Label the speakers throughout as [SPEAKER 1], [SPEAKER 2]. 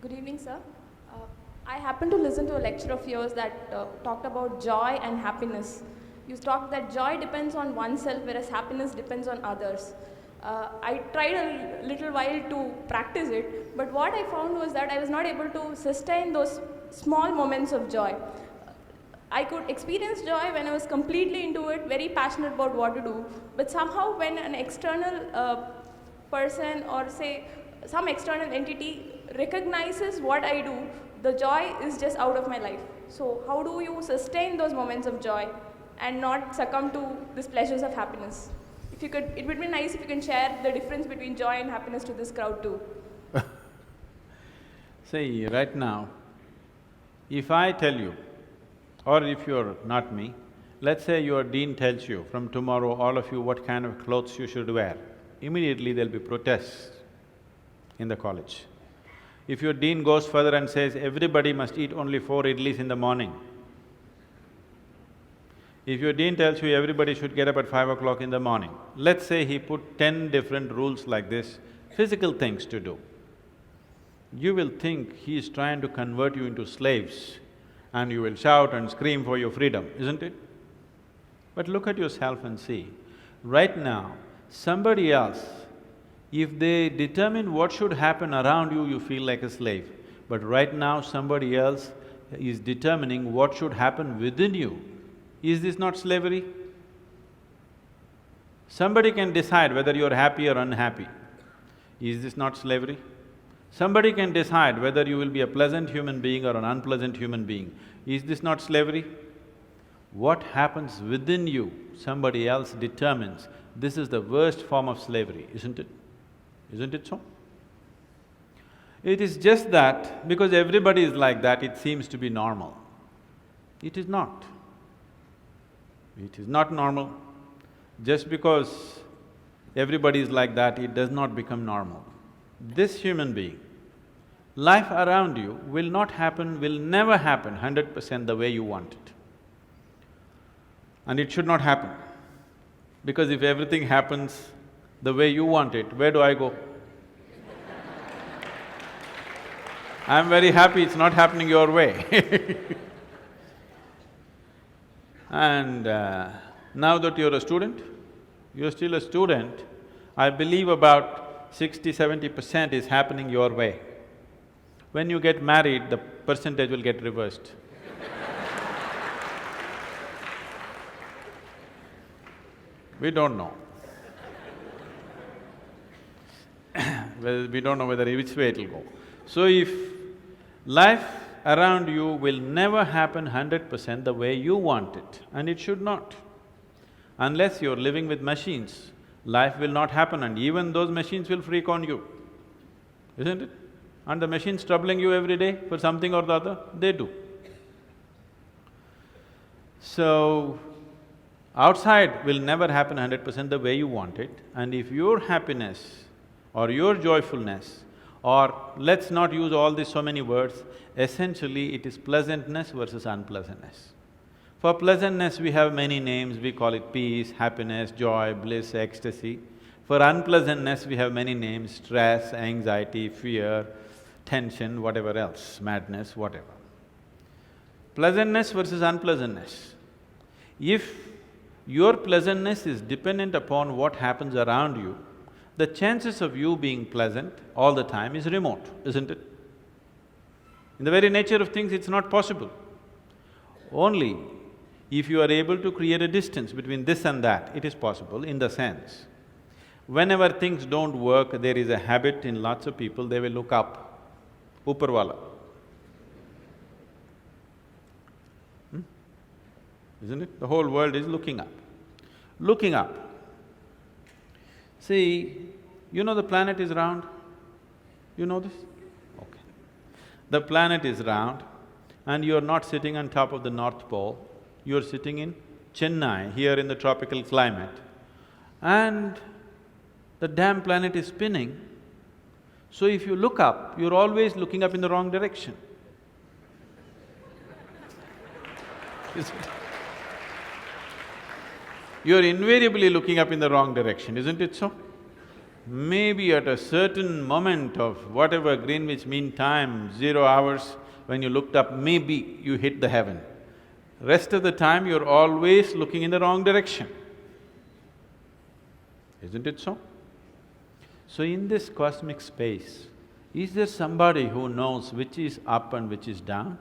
[SPEAKER 1] Good evening, sir. Uh, I happened to listen to a lecture of yours that talked about joy and happiness. You talked that joy depends on oneself, whereas happiness depends on others. I tried a little while to practice it, but what I found was that I was not able to sustain those small moments of joy. I could experience joy when I was completely into it, very passionate about what to do, but somehow when an external person or say some external entity recognizes what I do, the joy is just out of my life. So how do you sustain those moments of joy and not succumb to these pleasures of happiness? If you could, it would be nice if you can share the difference between joy and happiness to this crowd too.
[SPEAKER 2] See, right now, if I tell you, or if you're not me, let's say your dean tells you, from tomorrow all of you what kind of clothes you should wear, immediately there'll be protests in the college. If your dean goes further and says everybody must eat only 4 idlis in the morning, if your dean tells you everybody should get up at 5 o'clock in the morning, let's say he put 10 different rules like this, physical things to do, you will think he is trying to convert you into slaves and you will shout and scream for your freedom, isn't it? But look at yourself and see, right now, somebody else, if they determine what should happen around you, you feel like a slave. But right now, somebody else is determining what should happen within you. Is this not slavery? Somebody can decide whether you're happy or unhappy. Is this not slavery? Somebody can decide whether you will be a pleasant human being or an unpleasant human being. Is this not slavery? What happens within you, somebody else determines. This is the worst form of slavery, isn't it? Isn't it so? It is just that because everybody is like that, it seems to be normal. It is not. It is not normal. Just because everybody is like that, it does not become normal. This human being, life around you will not happen, will never happen 100% the way you want it. And it should not happen. Because if everything happens the way you want it, where do I go? I'm very happy it's not happening your way And now that you're a student, you're still a student, I believe about 60–70% is happening your way. When you get married, the percentage will get reversed. We don't know. Well, we don't know whether which way it'll go. So if life around you will never happen 100% the way you want it, and it should not. Unless you're living with machines, life will not happen and even those machines will freak on you, isn't it? And the machines troubling you every day for something or the other, they do. So, outside will never happen 100% the way you want it, and if your happiness or your joyfulness, or let's not use all these so many words, essentially it is pleasantness versus unpleasantness. For pleasantness we have many names, we call it peace, happiness, joy, bliss, ecstasy. For unpleasantness we have many names, stress, anxiety, fear, tension, whatever else, madness, whatever. Pleasantness versus unpleasantness. If your pleasantness is dependent upon what happens around you, the chances of you being pleasant all the time is remote, isn't it? In the very nature of things, it's not possible. Only if you are able to create a distance between this and that, it is possible in the sense, whenever things don't work, there is a habit in lots of people, they will look up, upar wala. Isn't it? The whole world is looking up. Looking up. See, you know the planet is round? You know this? Okay. The planet is round and you're not sitting on top of the North Pole, you're sitting in Chennai, here in the tropical climate, and the damn planet is spinning. So if you look up, you're always looking up in the wrong direction. Isn't it? You're invariably looking up in the wrong direction, isn't it so? Maybe at a certain moment of whatever Greenwich Mean Time, 0 hours, when you looked up, maybe you hit the heaven. Rest of the time, you're always looking in the wrong direction. Isn't it so? So in this cosmic space, is there somebody who knows which is up and which is down?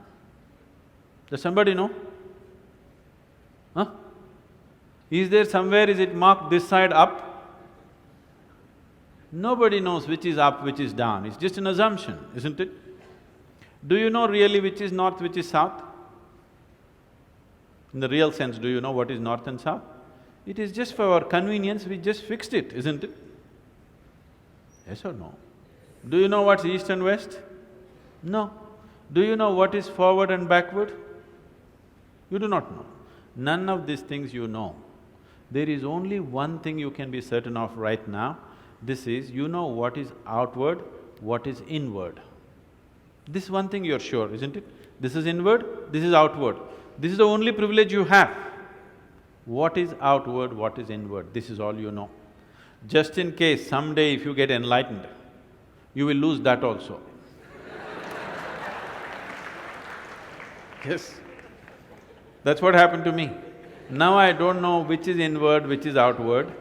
[SPEAKER 2] Does somebody know? Huh? Is there somewhere, is it marked this side up? Nobody knows which is up, which is down, it's just an assumption, isn't it? Do you know really which is north, which is south? In the real sense, do you know what is north and south? It is just for our convenience, we just fixed it, isn't it? Yes or no? Do you know what's east and west? No. Do you know what is forward and backward? You do not know. None of these things you know. There is only one thing you can be certain of right now. This is, you know what is outward, what is inward. This one thing you're sure, isn't it? This is inward, this is outward. This is the only privilege you have. What is outward, what is inward, this is all you know. Just in case someday if you get enlightened, you will lose that also. Yes, that's what happened to me. Now I don't know which is inward, which is outward,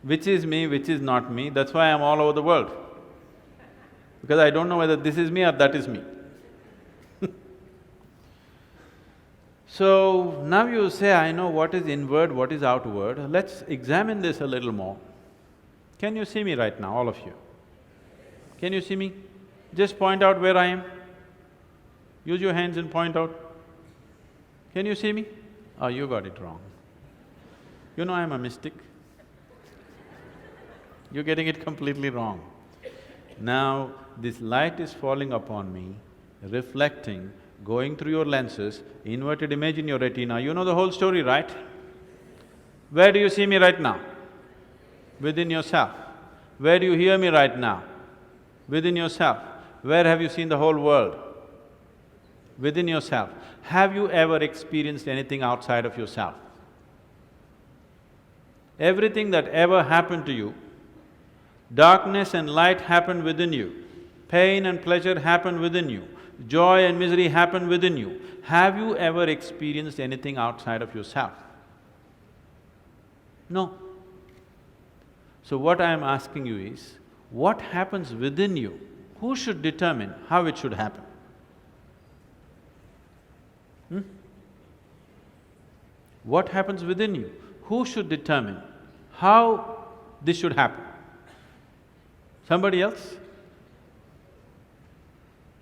[SPEAKER 2] which is me, which is not me, that's why I'm all over the world. Because I don't know whether this is me or that is me. So, now you say, I know what is inward, what is outward, let's examine this a little more. Can you see me right now, all of you? Can you see me? Just point out where I am. Use your hands and point out. Can you see me? Oh, you got it wrong. You know I'm a mystic. You're getting it completely wrong. Now, this light is falling upon me, reflecting, going through your lenses, inverted image in your retina, you know the whole story, right? Where do you see me right now? Within yourself. Where do you hear me right now? Within yourself. Where have you seen the whole world? Within yourself. Have you ever experienced anything outside of yourself? Everything that ever happened to you, darkness and light happened within you, pain and pleasure happened within you, joy and misery happen within you. Have you ever experienced anything outside of yourself? No. So what I am asking you is, what happens within you? Who should determine how it should happen? What happens within you? Who should determine how this should happen? Somebody else?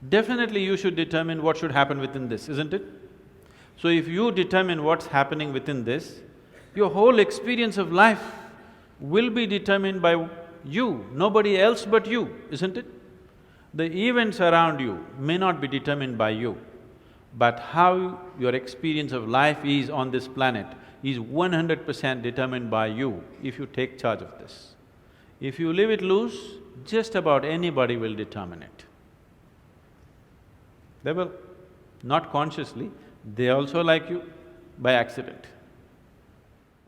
[SPEAKER 2] Definitely you should determine what should happen within this, isn't it? So if you determine what's happening within this, your whole experience of life will be determined by you, nobody else but you, isn't it? The events around you may not be determined by you, but how your experience of life is on this planet is 100% determined by you if you take charge of this. If you leave it loose, just about anybody will determine it. They will, not consciously, they also like you by accident.